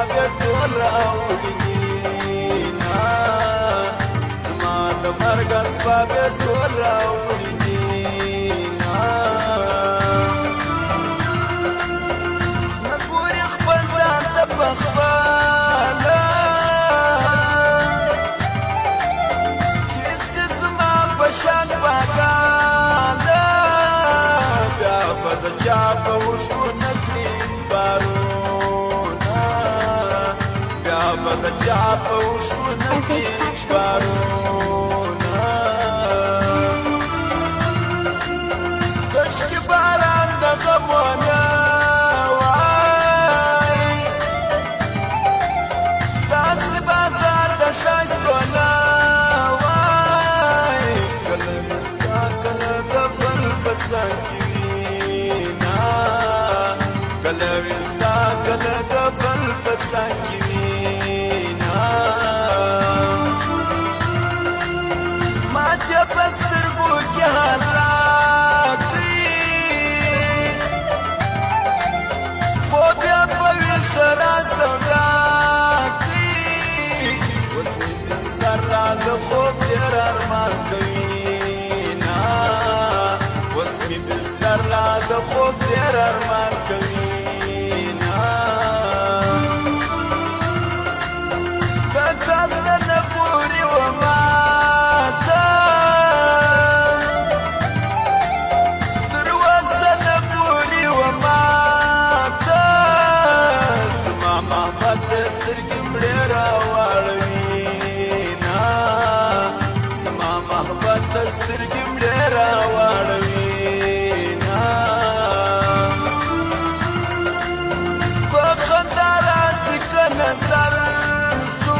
بیا ټول راوړينا زما د مرګ اسباب یې ټول راوړينا نه ګوري خپل ځان ته په خپله چې زما په شان پاکاله بیا به د چا په اوښکو نه کړي بارونه بیا به د چا په اوښکو نه کړي بارونه کاشکې باران د غم ونه وای داسې بازار د ښایستو نه وای کله مې ستا کله د بل په څنګ کې وینا کله مې ستا کله د بل په څنګ کې وینا ما چې په سترګو کې حال راکړي خو بیا په ویښ سره سودا کړي اوس مې بستر را د خوب ډېر ارمان کوينا اوس مې بستر را د خوب ډېر ارمان کوينا د کاس نه ګوري و ماته تر اوسه نه ګوري و ماته زما محبت د سترګې مړې راواړوينا زما محبت د سترګې مړې راواړوينا په خندا راځي که نظر سو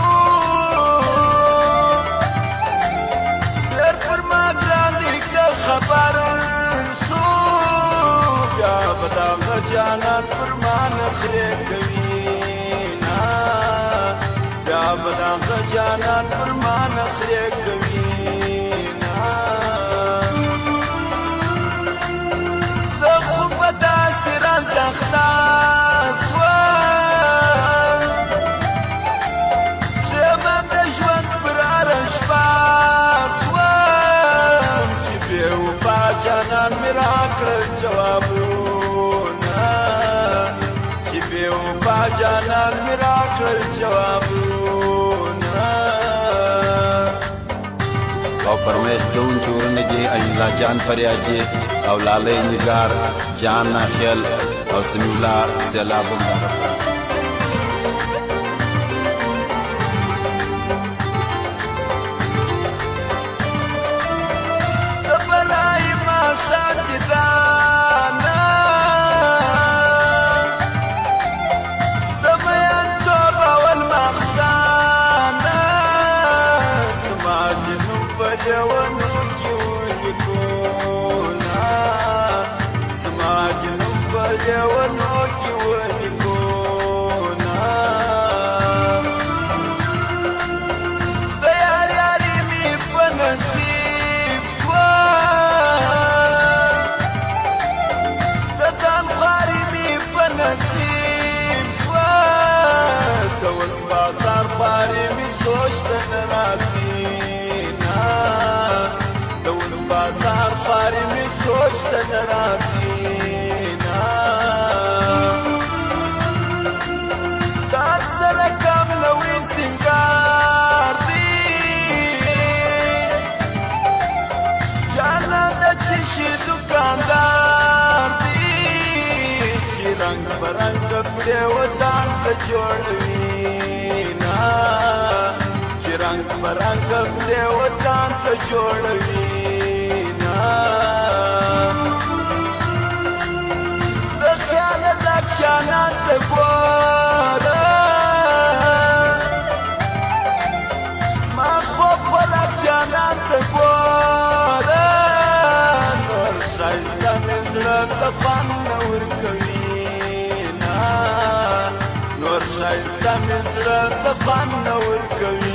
ډېر پر ما ګران دي که خبر سو بیا به دغه جانان پر ما نخرې کوينا بیا به دغه جانان پر ما نخرې کوينا زه خو په داسې رنځ اخته سوم چې من د ژوند پر هره شپه سوم چې بې وفا جانان مې راکړل جوابونه چې بې وفا جانان مې راکړل جوابونه او فرمایش کوونکي ورونه دي الله جان فریادي او لالی نگار جان ناخیل او سمیع الله سیلاب الله د بلای ماښام کې دانه د میینتوب اول ماخستانه زما د نوم په لیونو کې ولیکونه زما د نوم په لیونو کې ولیکونه د یار یاري مې په نصیب سوه د ځان خواري مې په نصیب سوه د اوس بازار خواري مې سوچ ته نه راځينا د اوس بازار خواري مې سوچ ته نه راځينا دا سره کم نوې سینګار دی جانان د چشي دکاندار دی چې رنګ برنګ کپړې وځان ته جوړوينا چې رنګ برنګ کپړې وځان ته جوړوينا د خیال د جانان ته ګوره ما خوب ولا جانان ته ګوره نور ښایسته مې زړه ته خوند نه ورکوينا نور ښایسته مې زړه ته خوند نه ورکوي